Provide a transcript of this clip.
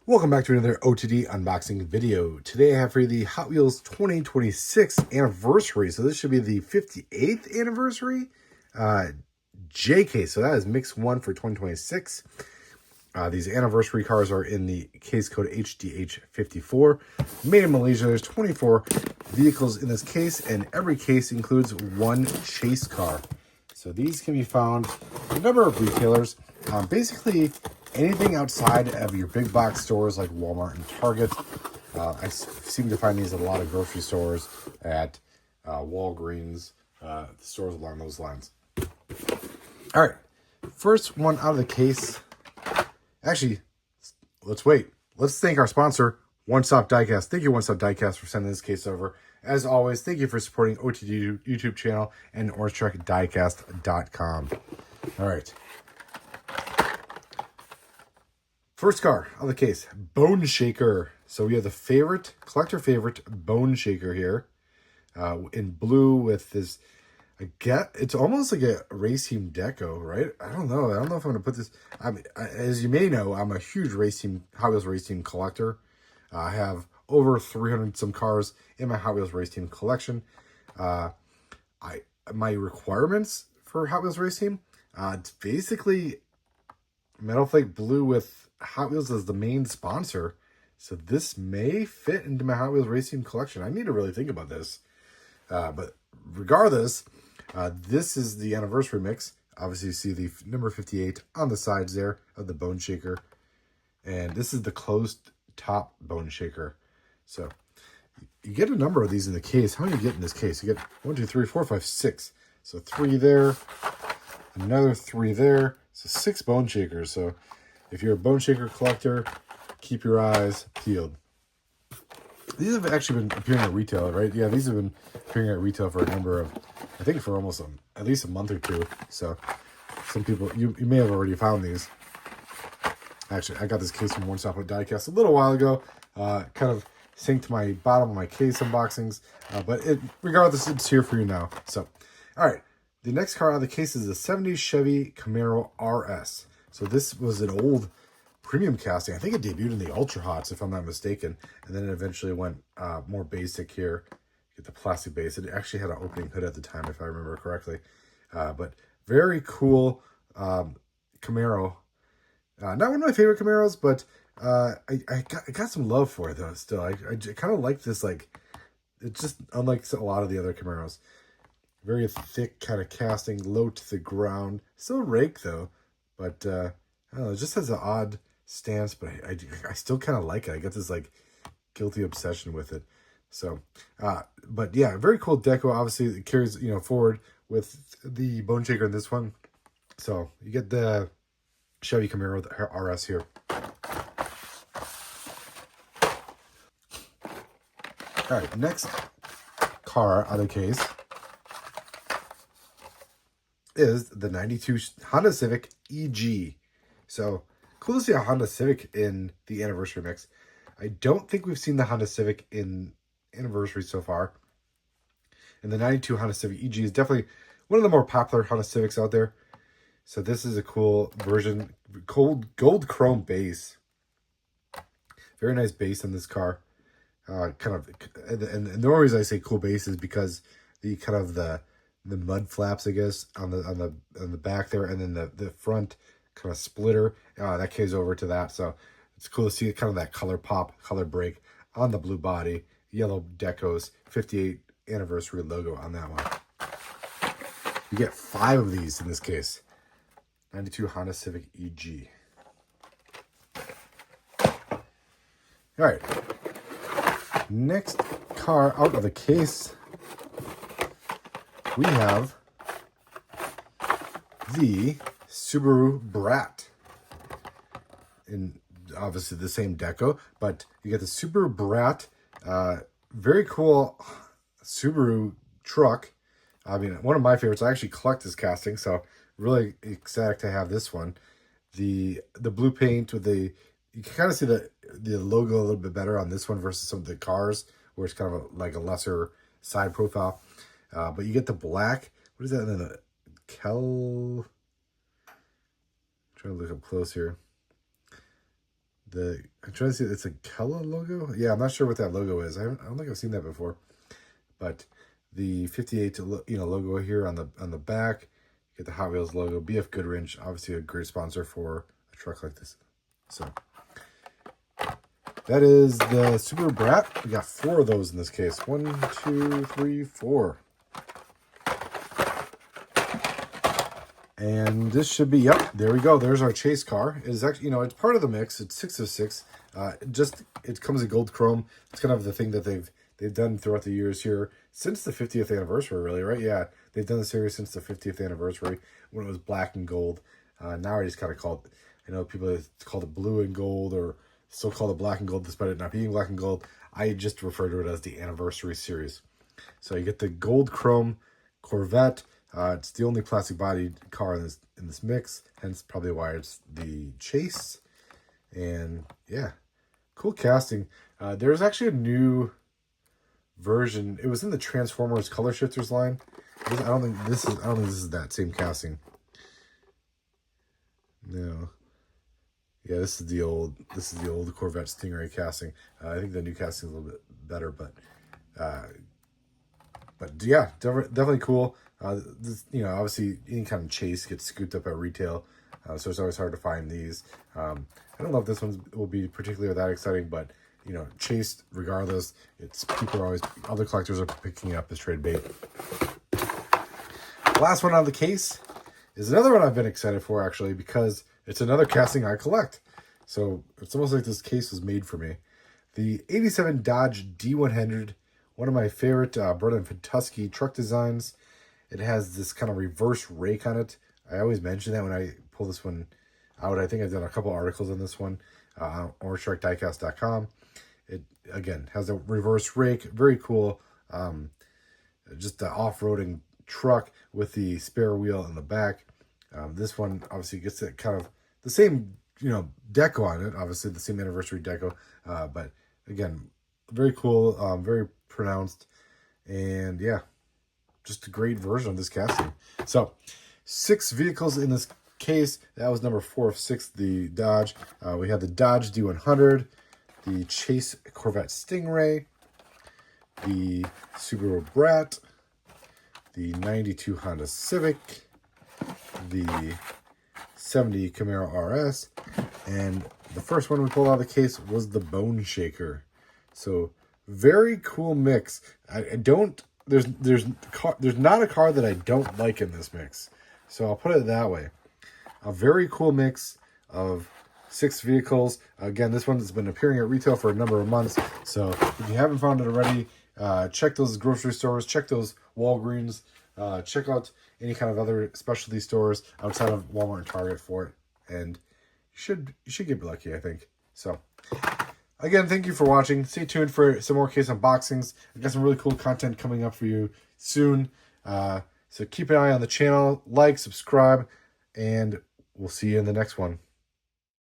Welcome back to another OTD unboxing video. Today I have for you the Hot Wheels 2026 anniversary. So this should be the 58th anniversary JK. So that is mix 1 for 2026. These anniversary cars are in the case code HDH54. Made in Malaysia. There's 24 vehicles in this case, and every case includes one chase car. So these can be found at a number of retailers. Basically, anything outside of your big box stores like Walmart and Target. I seem to find these at a lot of grocery stores, at Walgreens, stores along those lines. All right, first one out of the case. Actually, let's wait. Let's thank our sponsor, Stop Diecast. Thank you, Stop Diecast, for sending this case over. As always, thank you for supporting OTD YouTube channel and OrangeTruckDiecast.com. All right. First car on the case, Bone Shaker. So we have the collector favorite Bone Shaker here, in blue with this. It's almost like a race team deco, right? I don't know if I'm gonna put this. As you may know, I'm a huge Hot Wheels race team collector. I have over 300 some cars in my Hot Wheels race team collection. My requirements for Hot Wheels race team, it's basically metal flake blue with Hot Wheels as the main sponsor. So this may fit into my Hot Wheels racing collection. I need to really think about this. But regardless, this is the anniversary mix. Obviously, you see the number 58 on the sides there of the Bone Shaker. And this is the closed top Bone Shaker. So you get a number of these in the case. How many do you get in this case? You get 1, 2, 3, 4, 5, 6. So 3 there, another 3 there. So 6 Bone Shakers. So if you're a Bone Shaker collector, keep your eyes peeled. These have actually been appearing at retail, right? Yeah, these have been appearing at retail for a number of, I think for almost at least a month or two. So some people, you may have already found these. Actually, I got this case from Stop Diecast a little while ago. Kind of synced my bottom of my case unboxings. But regardless, it's here for you now. So, all right. The next car out of the case is the 70s Chevy Camaro RS. So this was an old premium casting. I think it debuted in the Ultra Hots, if I'm not mistaken. And then it eventually went more basic here. Get the plastic base. It actually had an opening hood at the time, if I remember correctly. But very cool Camaro. Not one of my favorite Camaros, but I got some love for it, though, still. I kind of like this, like, it's just unlike a lot of the other Camaros. Very thick kind of casting, low to the ground. Still rake, though. But, I don't know, it just has an odd stance, but I still kind of like it. I get this, like, guilty obsession with it. So, but yeah, very cool deco. Obviously, it carries, forward with the Bone Shaker in this one. So, you get the Chevy Camaro RS here. All right, next car out of the case is the 92 Honda Civic EG. So, cool to see a Honda Civic in the anniversary mix. I don't think we've seen the Honda Civic in anniversary so far. And the 92 Honda Civic EG is definitely one of the more popular Honda Civics out there. So this is a cool version. Gold chrome base. Very nice base on this car. And the only reason I say cool base is because the mud flaps, I guess, on the back there, and then the front kind of splitter that carries over to that. So it's cool to see kind of that color pop, color break on the blue body, yellow decos, 58th anniversary logo on that one. You get 5 of these in this case. 92 Honda Civic EG. All right. Next car out of the case, we have the Subaru Brat. In obviously the same deco, but you get the Subaru Brat. Very cool Subaru truck. I mean, one of my favorites. I actually collect this casting, so really ecstatic to have this one. The blue paint with you can kind of see the logo a little bit better on this one versus some of the cars, where it's kind of like a lesser side profile. But you get the black. What is that? The I'm trying to look up close here. I'm trying to see, it's a Kella logo. Yeah, I'm not sure what that logo is. I don't think I've seen that before. But the 58 logo here on the back. Get the Hot Wheels logo. BF Goodwrench, obviously a great sponsor for a truck like this. So that is the Subaru Brat. We got 4 of those in this case. 1, 2, 3, 4. And this should be, yep, there we go. There's our chase car. It is actually, it's part of the mix. It's 6 of 6. It comes in gold chrome. It's kind of the thing that they've done throughout the years here since the 50th anniversary, really, right? Yeah, they've done the series since the 50th anniversary when it was black and gold. Now I just kind of call it, I know people have called it blue and gold or still call it black and gold despite it not being black and gold. I just refer to it as the anniversary series. So you get the gold chrome Corvette. It's the only plastic bodied car in this mix, hence probably why it's the chase. And yeah, cool casting. There's actually a new version. It was in the Transformers Color Shifters line. I don't think this is that same casting. No. Yeah, this is the old Corvette Stingray casting. I think the new casting is a little bit better, but yeah, definitely cool. This, obviously any kind of chase gets scooped up at retail, so it's always hard to find these. I don't know if this one will be particularly that exciting, but chased regardless. Other collectors are picking up as trade bait. The last one out of the case is another one I've been excited for, actually, because it's another casting I collect. So it's almost like this case was made for me. The 87 Dodge D100, one of my favorite Brat and Pentusky truck designs. It has this kind of reverse rake on it. I always mention that when I pull this one out. I think I've done a couple articles on this one on Stop.Diecast.com. It, again, has a reverse rake. Very cool. Just an off-roading truck with the spare wheel in the back. This one obviously gets it kind of the same, deco on it. Obviously the same anniversary deco. But again, very cool, very pronounced. And yeah, just a great version of this casting. So 6 vehicles in this case. That was number 4 of 6, the Dodge. We had the Dodge D100, the Chase Corvette Stingray, the Subaru Brat, the 92 Honda Civic, the 70 Camaro RS, and the first one we pulled out of the case was the Bone Shaker. So very cool mix. There's not a car that I don't like in this mix. So I'll put it that way. A very cool mix of 6 vehicles. Again, this one has been appearing at retail for a number of months. So if you haven't found it already, check those grocery stores, check those Walgreens, check out any kind of other specialty stores outside of Walmart and Target for it. And you should get lucky, I think. So again, thank you for watching. Stay tuned for some more case unboxings. I've got some really cool content coming up for you soon. So keep an eye on the channel, like, subscribe, and we'll see you in the next one.